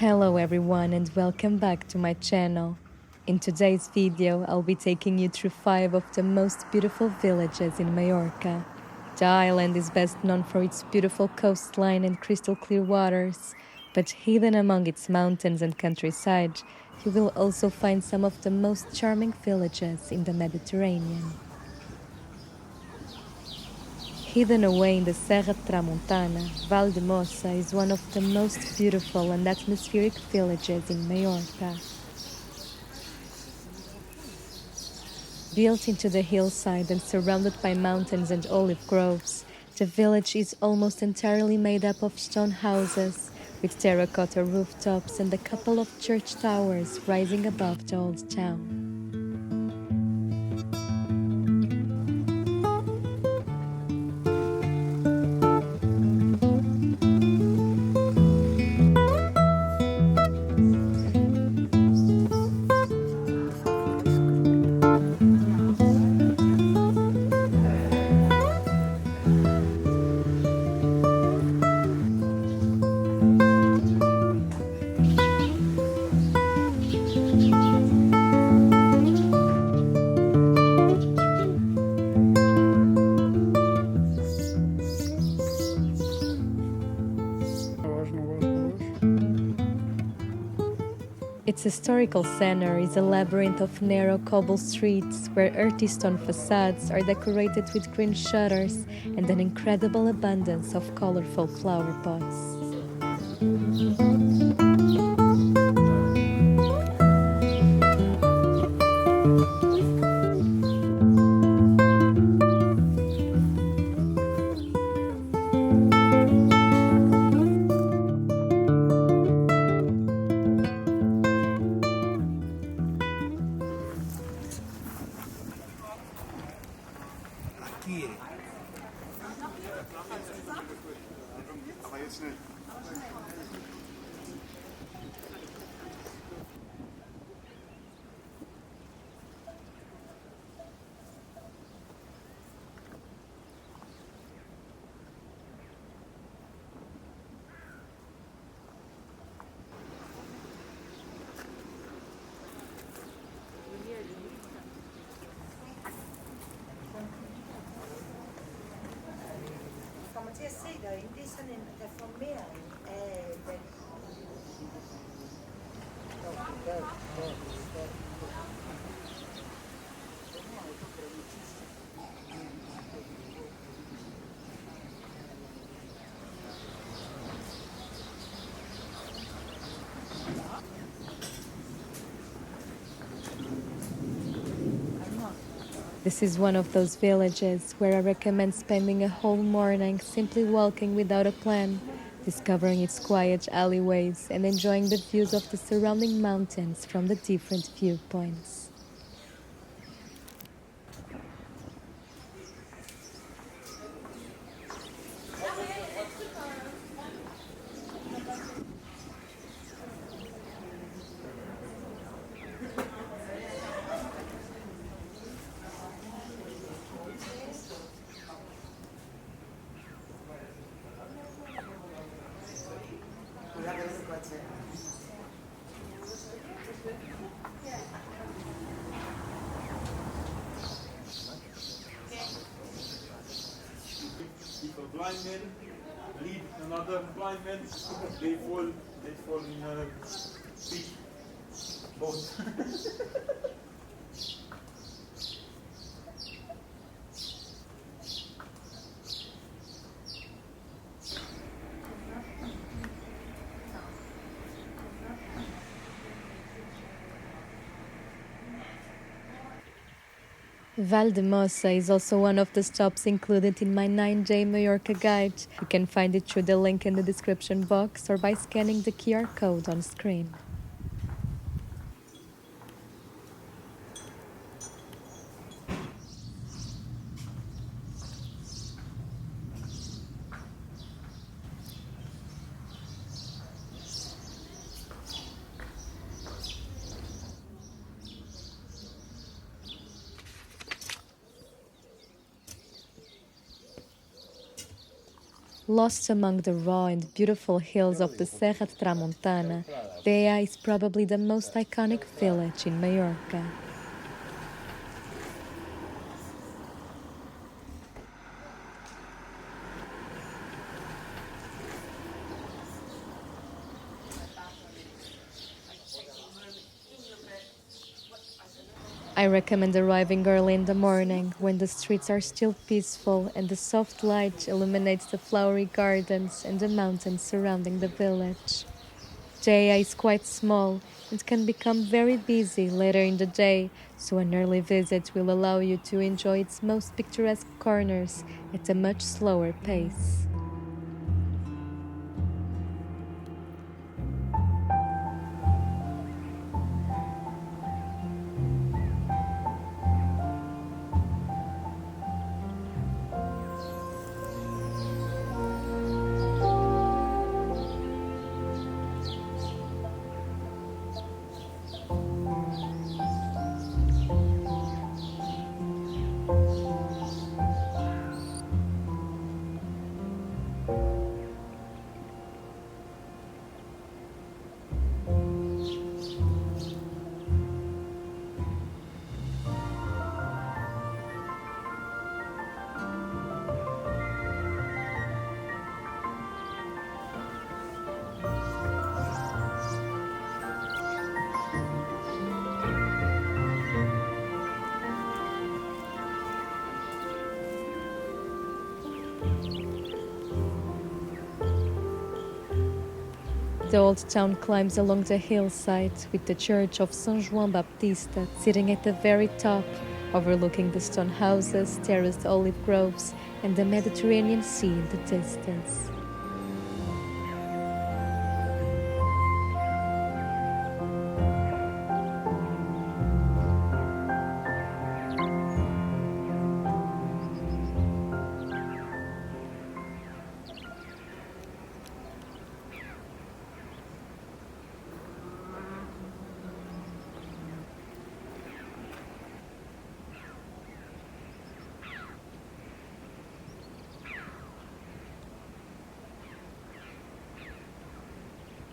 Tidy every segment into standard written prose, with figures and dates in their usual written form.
Hello everyone and welcome back to my channel. In today's video, I'll be taking you through 5 of the most beautiful villages in Mallorca. The island is best known for its beautiful coastline and crystal clear waters, but hidden among its mountains and countryside, you will also find some of the most charming villages in the Mediterranean. Hidden away in the Serra Tramontana, Valldemossa is one of the most beautiful and atmospheric villages in Mallorca. Built into the hillside and surrounded by mountains and olive groves, the village is almost entirely made up of stone houses, with terracotta rooftops and a couple of church towers rising above the old town. Its historical center is a labyrinth of narrow cobble streets where earthy stone facades are decorated with green shutters and an incredible abundance of colorful flower pots. This is one of those villages where I recommend spending a whole morning simply walking without a plan, discovering its quiet alleyways and enjoying the views of the surrounding mountains from the different viewpoints. If a blind man lead another blind man, they fall in a big boat. Valldemossa is also one of the stops included in my 9-day Mallorca guide. You can find it through the link in the description box or by scanning the QR code on screen. Lost among the raw and beautiful hills of the Serra de Tramontana, Deià is probably the most iconic village in Mallorca. I recommend arriving early in the morning when the streets are still peaceful and the soft light illuminates the flowery gardens and the mountains surrounding the village. Deià is quite small and can become very busy later in the day, so an early visit will allow you to enjoy its most picturesque corners at a much slower pace. The old town climbs along the hillside with the church of São João Baptista sitting at the very top, overlooking the stone houses, terraced olive groves, and the Mediterranean Sea in the distance.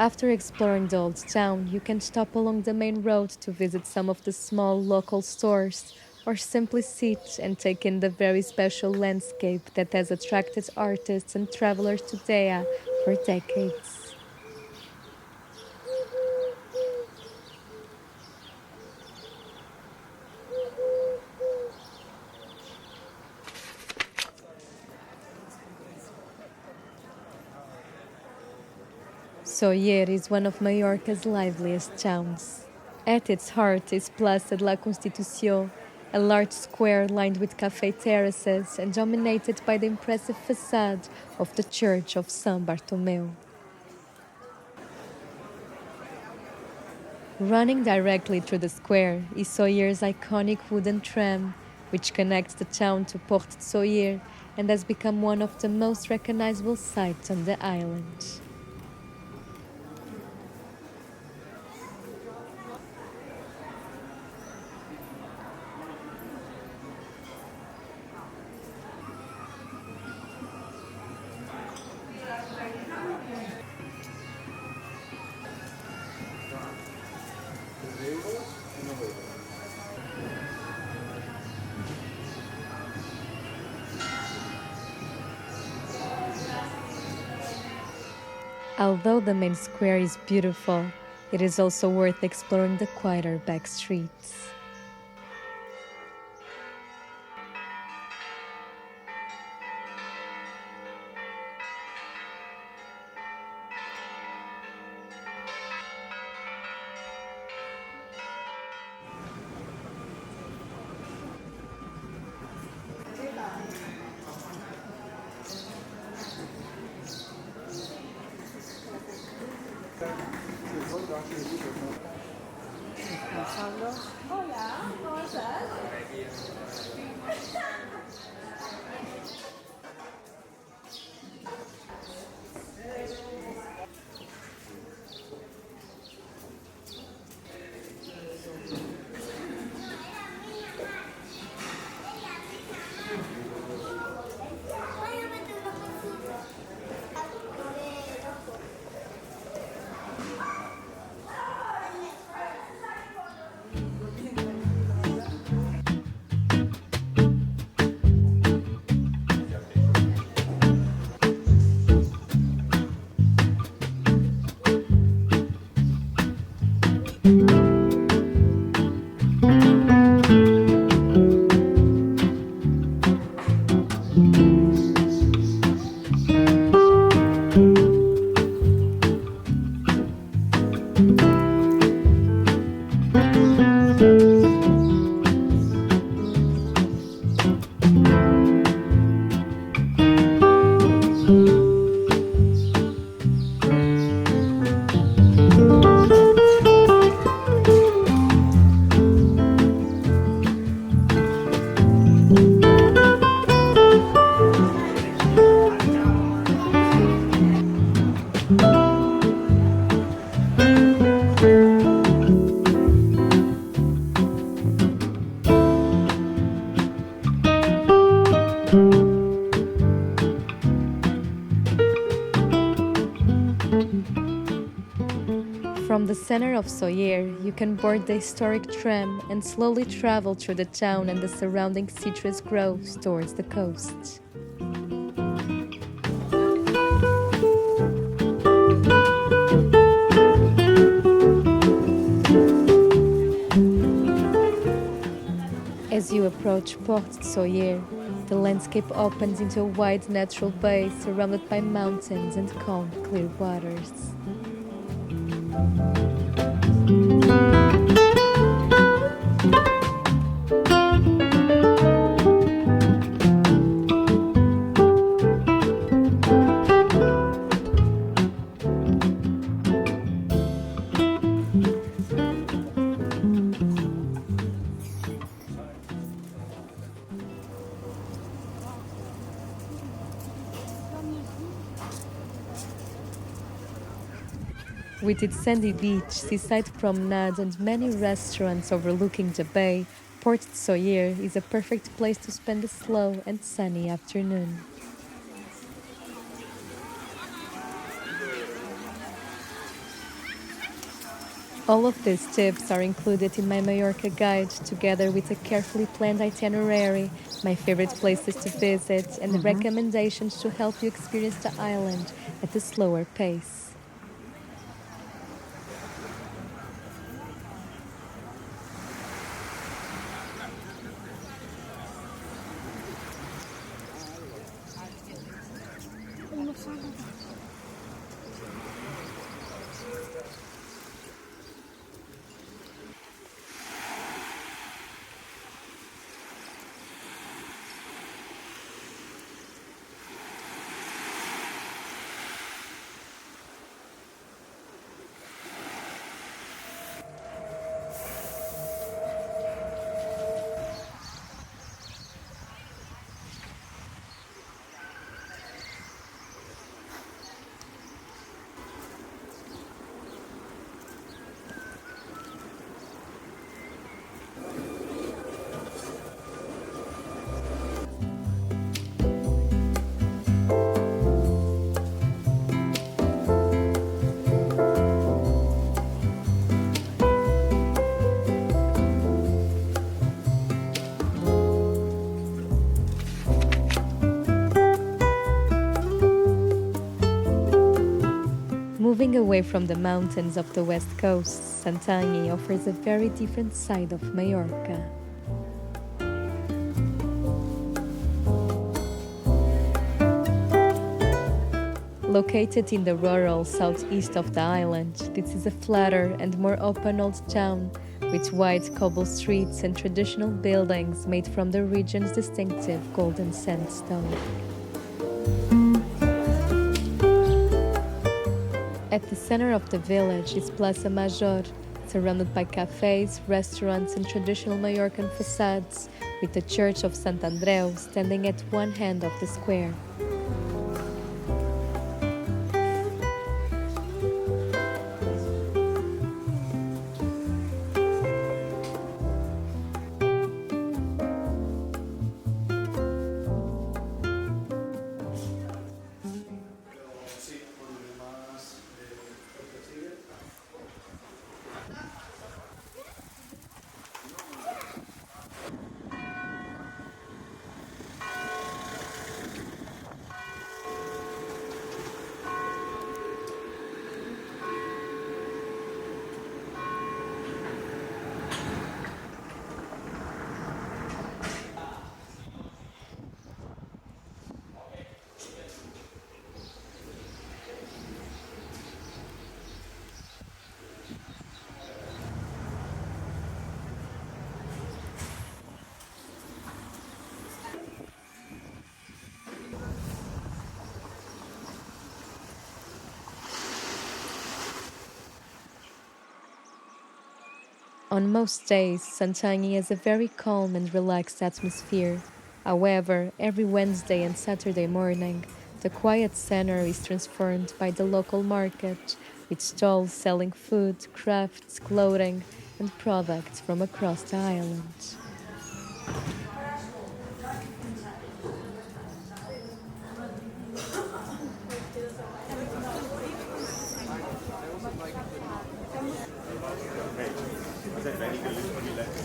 After exploring the old town, you can stop along the main road to visit some of the small local stores, or simply sit and take in the very special landscape that has attracted artists and travelers to Deià for decades. Sóller is one of Mallorca's liveliest towns. At its heart is Plaça de la Constitución, a large square lined with cafe terraces and dominated by the impressive facade of the Church of San Bartomeu. Running directly through the square is Sóller's iconic wooden tram, which connects the town to Port de Sóller and has become one of the most recognizable sights on the island. Although the main square is beautiful, it is also worth exploring the quieter back streets. center of Sóller, you can board the historic tram and slowly travel through the town and the surrounding citrus groves towards the coast. As you approach Port de Sóller, the landscape opens into a wide natural bay surrounded by mountains and calm, clear waters. With its sandy beach, seaside promenade and many restaurants overlooking the bay, Port de Sóller is a perfect place to spend a slow and sunny afternoon. All of these tips are included in my Mallorca guide, together with a carefully planned itinerary, my favorite places to visit, and the recommendations to help you experience the island at a slower pace. Moving away from the mountains of the west coast, Santanyí offers a very different side of Mallorca. Located in the rural southeast of the island, this is a flatter and more open old town with wide cobble streets and traditional buildings made from the region's distinctive golden sandstone. At the center of the village is Plaza Major, surrounded by cafes, restaurants and traditional Mallorcan facades, with the Church of Sant Andreu standing at one end of the square. On most days, Santanyí has a very calm and relaxed atmosphere. However, every Wednesday and Saturday morning, the quiet center is transformed by the local market, with stalls selling food, crafts, clothing, and products from across the island. Was het weniger is voor die lekker.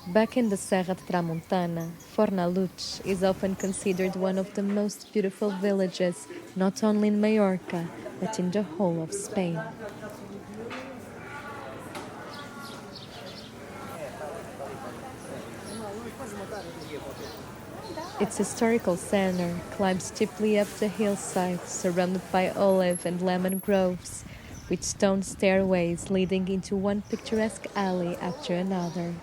Back in the Serra de Tramontana, Fornalutx is often considered one of the most beautiful villages, not only in Mallorca, but in the whole of Spain. Its historical center climbs steeply up the hillside, surrounded by olive and lemon groves, with stone stairways leading into one picturesque alley after another.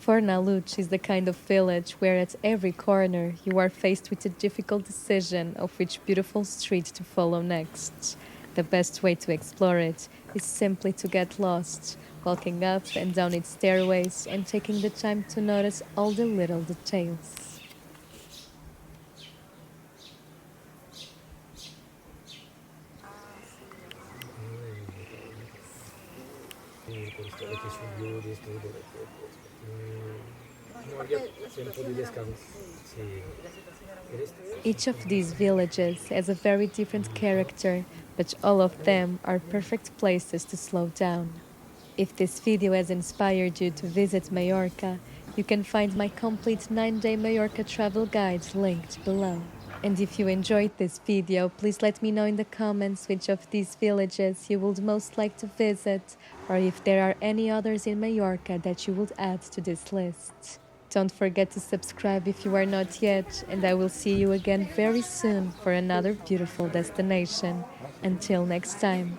Fornalutx is the kind of village where at every corner you are faced with a difficult decision of which beautiful street to follow next. The best way to explore it is simply to get lost, walking up and down its stairways and taking the time to notice all the little details. Each of these villages has a very different character, but all of them are perfect places to slow down. If this video has inspired you to visit Mallorca, you can find my complete 9-day Mallorca travel guide linked below. And if you enjoyed this video, please let me know in the comments which of these villages you would most like to visit, or if there are any others in Mallorca that you would add to this list. Don't forget to subscribe if you are not yet, and I will see you again very soon for another beautiful destination. Until next time.